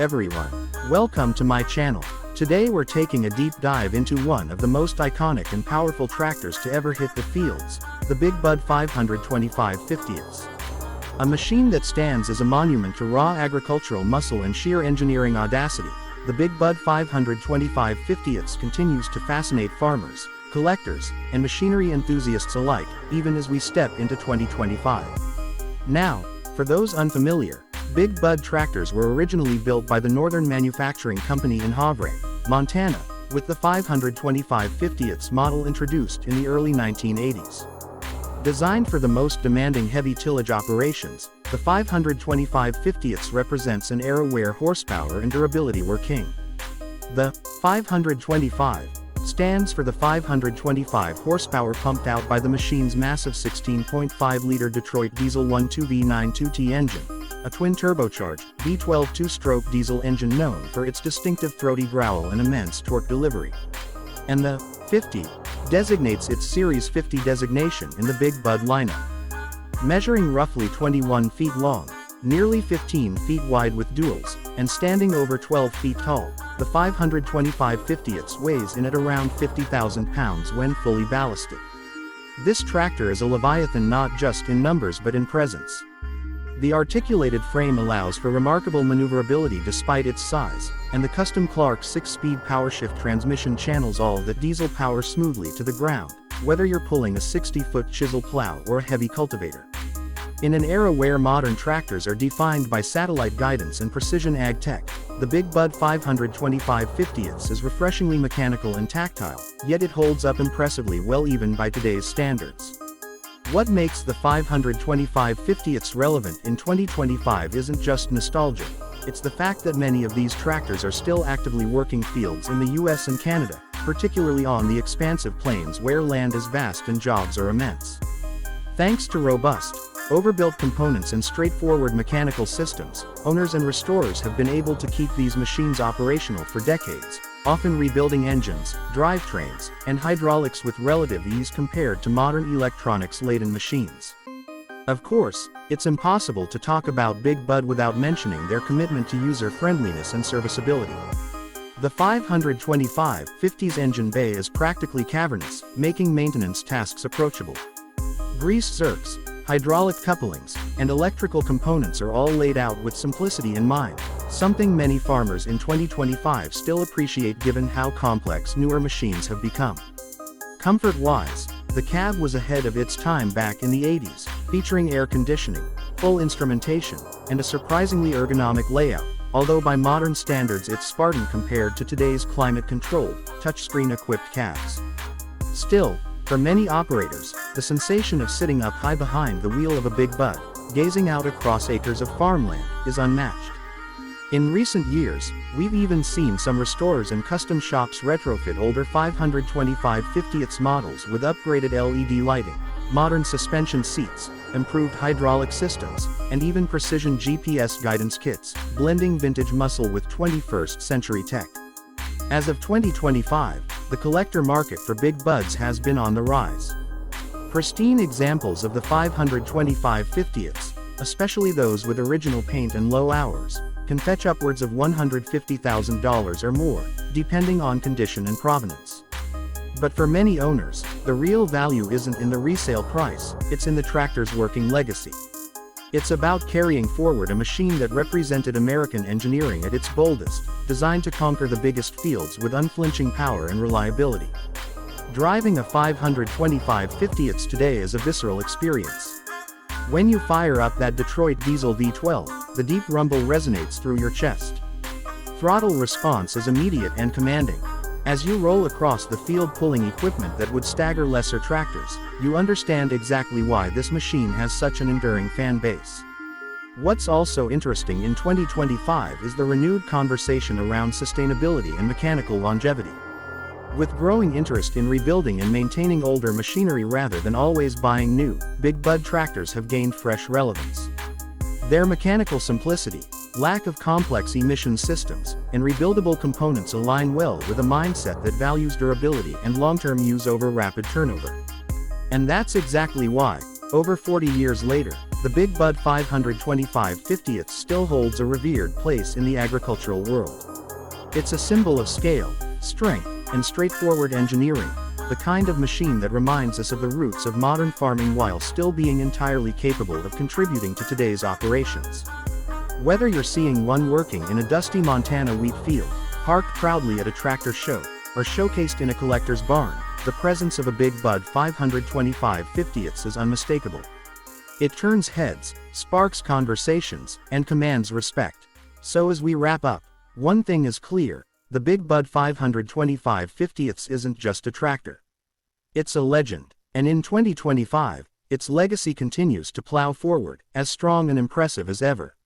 everyone. Welcome to my channel. Today we're taking a deep dive into one of the most iconic and powerful tractors to ever hit the fields, the Big Bud 525 50ths. A machine that stands as a monument to raw agricultural muscle and sheer engineering audacity, the Big Bud 525 50ths continues to fascinate farmers, collectors, and machinery enthusiasts alike, even as we step into 2025. Now, for those unfamiliar, Big Bud tractors were originally built by the Northern Manufacturing Company in Havre, Montana, with the 525 50ths model introduced in the early 1980s. Designed for the most demanding heavy tillage operations, the 525 50ths represents an era where horsepower and durability were king. The 525 stands for the 525 horsepower pumped out by the machine's massive 16.5-liter Detroit diesel 1.2V9 2T engine, a twin-turbocharged, V12 two-stroke diesel engine known for its distinctive throaty growl and immense torque delivery. And the 50 designates its Series 50 designation in the Big Bud lineup. Measuring roughly 21 feet long, nearly 15 feet wide with duals, and standing over 12 feet tall, the 525 50ths weighs in at around 50,000 pounds when fully ballasted. This tractor is a leviathan not just in numbers but in presence. The articulated frame allows for remarkable maneuverability despite its size, and the custom Clark 6-speed powershift transmission channels all that diesel power smoothly to the ground, whether you're pulling a 60-foot chisel plow or a heavy cultivator. In an era where modern tractors are defined by satellite guidance and precision ag tech, the Big Bud 525 50ths is refreshingly mechanical and tactile, yet it holds up impressively well even by today's standards. What makes the 525 50ths relevant in 2025 isn't just nostalgia, it's the fact that many of these tractors are still actively working fields in the US and Canada, particularly on the expansive plains where land is vast and jobs are immense. Thanks to robust, overbuilt components and straightforward mechanical systems, owners and restorers have been able to keep these machines operational for decades, often rebuilding engines, drivetrains, and hydraulics with relative ease compared to modern electronics-laden machines. Of course, it's impossible to talk about Big Bud without mentioning their commitment to user-friendliness and serviceability. The 525 50's engine bay is practically cavernous, making maintenance tasks approachable. Greased zerks, hydraulic couplings, and electrical components are all laid out with simplicity in mind, something many farmers in 2025 still appreciate given how complex newer machines have become. Comfort-wise, the cab was ahead of its time back in the 80s, featuring air conditioning, full instrumentation, and a surprisingly ergonomic layout, although by modern standards it's Spartan compared to today's climate-controlled, touchscreen-equipped cabs. Still, for many operators, the sensation of sitting up high behind the wheel of a Big Bud, gazing out across acres of farmland, is unmatched. In recent years, we've even seen some restorers and custom shops retrofit older 525 50ths models with upgraded LED lighting, modern suspension seats, improved hydraulic systems, and even precision GPS guidance kits, blending vintage muscle with 21st century tech. As of 2025, the collector market for Big Buds has been on the rise. Pristine examples of the 525 50ths, especially those with original paint and low hours, can fetch upwards of $150,000 or more, depending on condition and provenance. But for many owners, the real value isn't in the resale price, it's in the tractor's working legacy. It's about carrying forward a machine that represented American engineering at its boldest, designed to conquer the biggest fields with unflinching power and reliability. Driving a 525 50ths today is a visceral experience. When you fire up that Detroit diesel V12, the deep rumble resonates through your chest. Throttle response is immediate and commanding. As you roll across the field pulling equipment that would stagger lesser tractors, you understand exactly why this machine has such an enduring fan base. What's also interesting in 2025 is the renewed conversation around sustainability and mechanical longevity. With growing interest in rebuilding and maintaining older machinery rather than always buying new, Big Bud tractors have gained fresh relevance. Their mechanical simplicity, lack of complex emission systems, and rebuildable components align well with a mindset that values durability and long-term use over rapid turnover. And that's exactly why, over 40 years later, the Big Bud 525 50th still holds a revered place in the agricultural world. It's a symbol of scale, strength, and straightforward engineering, the kind of machine that reminds us of the roots of modern farming while still being entirely capable of contributing to today's operations. Whether you're seeing one working in a dusty Montana wheat field, parked proudly at a tractor show, or showcased in a collector's barn, the presence of a Big Bud 525 50ths is unmistakable. It turns heads, sparks conversations, and commands respect. So as we wrap up, one thing is clear, the Big Bud 525 50ths isn't just a tractor. It's a legend, and in 2025, its legacy continues to plow forward, as strong and impressive as ever.